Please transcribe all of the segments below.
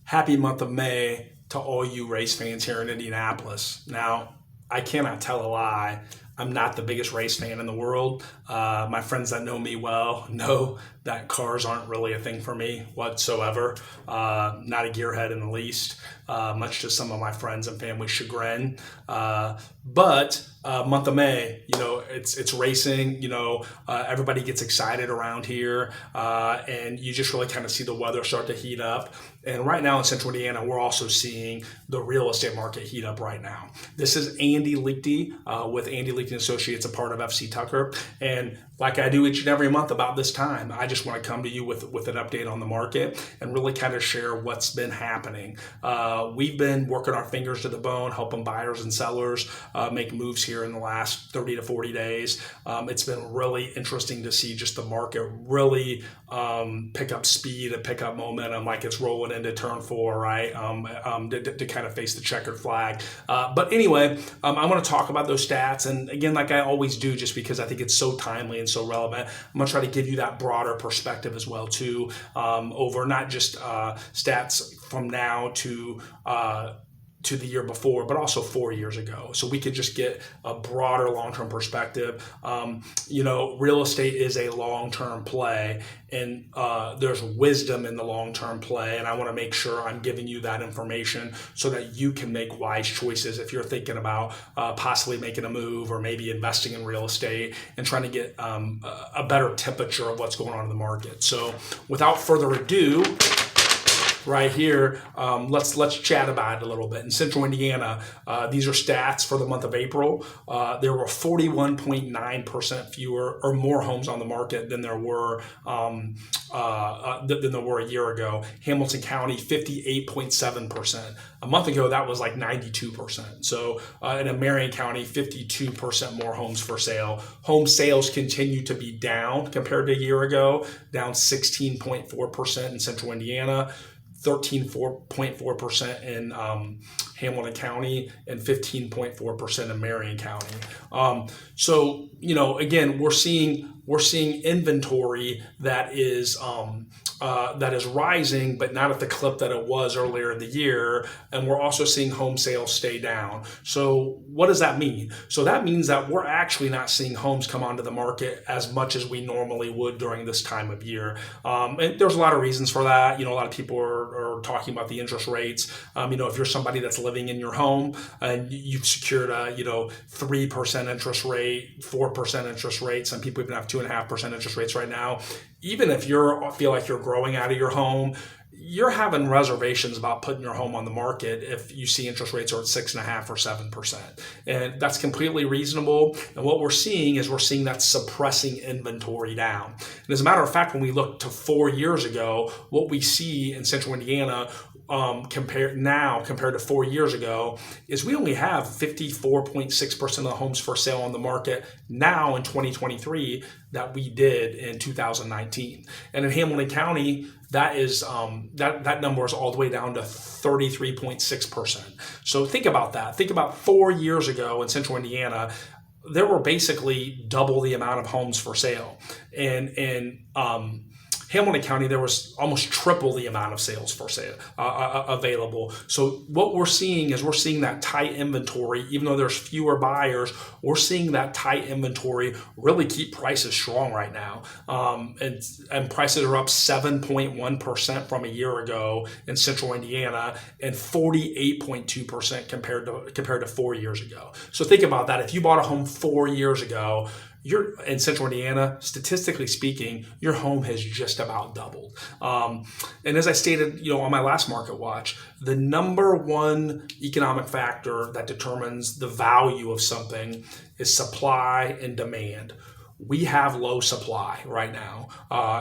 Happy month of May to all you race fans here in Indianapolis. Now, I cannot tell a lie. I'm not the biggest race fan in the world. My friends that know me well know that cars aren't really a thing for me whatsoever. Not a gearhead in the least, much to some of my friends and family's chagrin. But month of May, it's racing. Everybody gets excited around here, and you just really kind of see the weather start to heat up. And right now in Central Indiana, we're also seeing the real estate market heat up right now. This is Andy Liechty with Andy Liechty Associates, a part of FC Tucker. And like I do each and every month about this time, I just want to come to you with an update on the market and really kind of share what's been happening. We've been working our fingers to the bone, helping buyers and sellers make moves here in the last 30 to 40 days. It's been really interesting to see just the market really pick up speed and pick up momentum like it's rolling into turn 4, right? To kind of face the checkered flag. But anyway, I want to talk about those stats. And again, like I always do, just because I think it's so timely and so relevant, I'm going to try to give you that broader perspective as well, too, over not just stats from now to the year before, but also 4 years ago. So we could just get a broader long-term perspective. Real estate is a long-term play, and there's wisdom in the long-term play. And I want to make sure I'm giving you that information so that you can make wise choices if you're thinking about possibly making a move or maybe investing in real estate and trying to get a better temperature of what's going on in the market. So without further ado, right here, let's chat about it a little bit. In Central Indiana, these are stats for the month of April. There were 41.9% fewer or more homes on the market than there were a year ago. Hamilton County, 58.7%. A month ago, that was like 92%. So in Marion County, 52% more homes for sale. Home sales continue to be down compared to a year ago, down 16.4% in Central Indiana. 13.4% in Hamilton County, and 15.4% in Marion County. So again, we're seeing inventory that is rising, but not at the clip that it was earlier in the year. And we're also seeing home sales stay down. So what does that mean? So that means that we're actually not seeing homes come onto the market as much as we normally would during this time of year. And there's a lot of reasons for that. A lot of people are talking about the interest rates. If you're somebody that's living in your home and you've secured a 3% interest rate, 4% interest rate, some people even have 2.5% interest rates right now. Even if you feel like you're growing out of your home, you're having reservations about putting your home on the market if you see interest rates are at 6.5% or 7%. And that's completely reasonable. And what we're seeing is that suppressing inventory down. And as a matter of fact, when we look to 4 years ago, what we see in Central Indiana compared to 4 years ago is we only have 54.6% of the homes for sale on the market now in 2023 that we did in 2019. And in Hamilton County, that is that number is all the way down to 33.6%. So think about that. Think about 4 years ago in Central Indiana, there were basically double the amount of homes for sale. And in Hamilton County, there was almost triple the amount of sales for sale available. So what we're seeing is that tight inventory. Even though there's fewer buyers, we're seeing that tight inventory really keep prices strong right now. And prices are up 7.1% from a year ago in Central Indiana and 48.2% compared to 4 years ago. So think about that. If you bought a home 4 years ago, you're in Central Indiana, statistically speaking, your home has just about doubled. And as I stated, on my last market watch, the number one economic factor that determines the value of something is supply and demand. We have low supply right now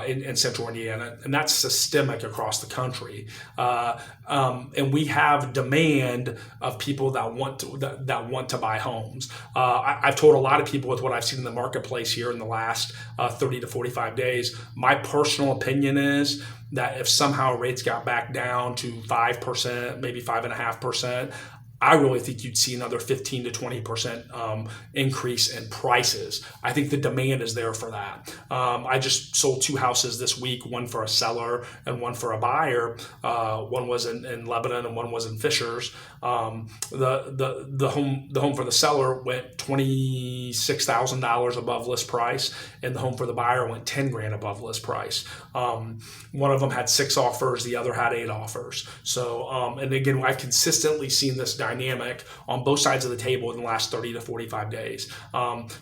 in Central Indiana, and that's systemic across the country. And we have demand of people that want to buy homes. I've told a lot of people with what I've seen in the marketplace here in the last 30 to 45 days. My personal opinion is that if somehow rates got back down to 5%, maybe 5.5%, I really think you'd see another 15 to 20% increase in prices. I think the demand is there for that. I just sold 2 houses this week, one for a seller and one for a buyer. One was in Lebanon and one was in Fishers. The home for the seller went $26,000 above list price, and the home for the buyer went 10 grand above list price. One of them had 6 offers, the other had 8 offers. So, and again, I've consistently seen this dynamic on both sides of the table in the last 30 to 45 days.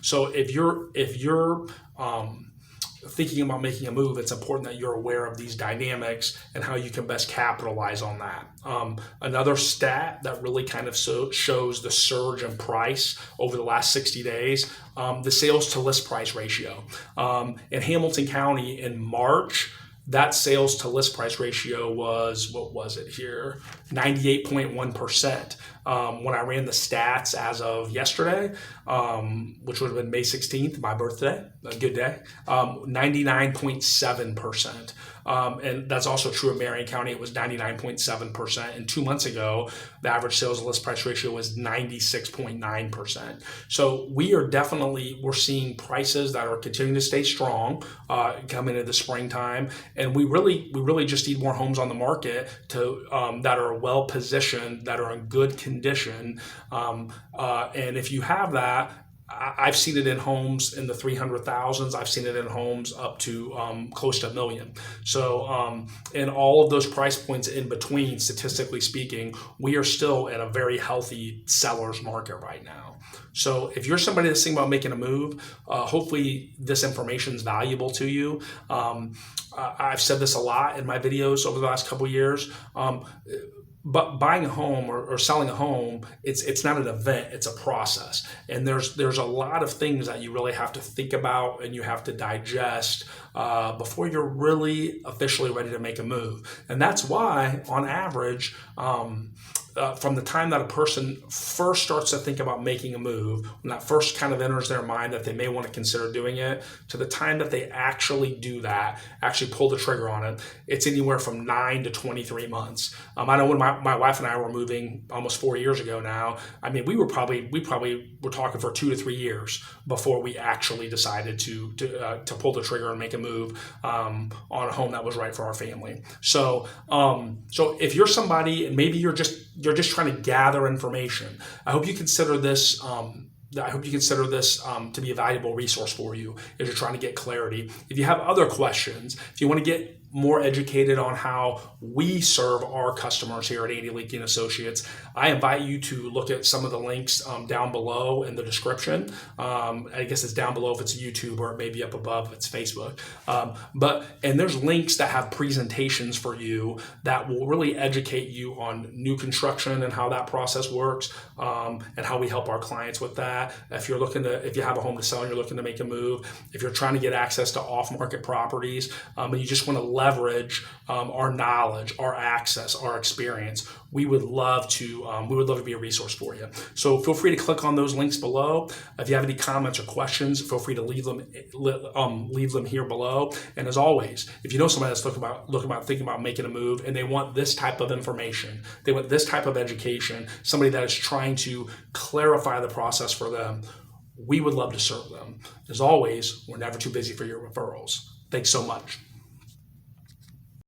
So if you're thinking about making a move, it's important that you're aware of these dynamics and how you can best capitalize on that. Another stat that really kind of shows the surge in price over the last 60 days, the sales to list price ratio. In Hamilton County in March, that sales to list price ratio was, what was it here? 98.1%. When I ran the stats as of yesterday, which would have been May 16th, my birthday, a good day, 99.7%. And that's also true in Marion County. It was 99.7%. And 2 months ago, the average sales to list price ratio was 96.9%. So we're seeing prices that are continuing to stay strong coming into the springtime. And we really just need more homes on the market that are well positioned, that are in good condition. And if you have that, I've seen it in homes in the 300,000s. I've seen it in homes up to close to $1 million. So in all of those price points in between, statistically speaking, we are still in a very healthy seller's market right now. So if you're somebody that's thinking about making a move, hopefully this information is valuable to you. I've said this a lot in my videos over the last couple of years. But buying a home or selling a home, it's not an event, it's a process. And there's a lot of things that you really have to think about and you have to digest before you're really officially ready to make a move. And that's why, on average, from the time that a person first starts to think about making a move, when that first kind of enters their mind that they may want to consider doing it, to the time that they actually do that, actually pull the trigger on it, it's anywhere from 9 to 23 months. I know when my wife and I were moving almost 4 years ago now, I mean, we probably were talking for 2 to 3 years before we actually decided to pull the trigger and make a move on a home that was right for our family. So if you're somebody, and maybe you're just trying to gather information, I hope you consider this to be a valuable resource for you if you're trying to get clarity. If you have other questions, if you want to get more educated on how we serve our customers here at Andy Leakey & Associates, I invite you to look at some of the links down below in the description. I guess it's down below if it's YouTube, or it may be up above if it's Facebook. And there's links that have presentations for you that will really educate you on new construction and how that process works, and how we help our clients with that. If you have a home to sell and you're looking to make a move, if you're trying to get access to off-market properties, and you just want to leverage our knowledge, our access, our experience, we would love to be a resource for you. So feel free to click on those links below. If you have any comments or questions, feel free to leave them here below. And as always, if you know somebody that's thinking about making a move, and they want this type of information, they want this type of education, somebody that is trying to clarify the process for them, we would love to serve them. As always, we're never too busy for your referrals. Thanks so much.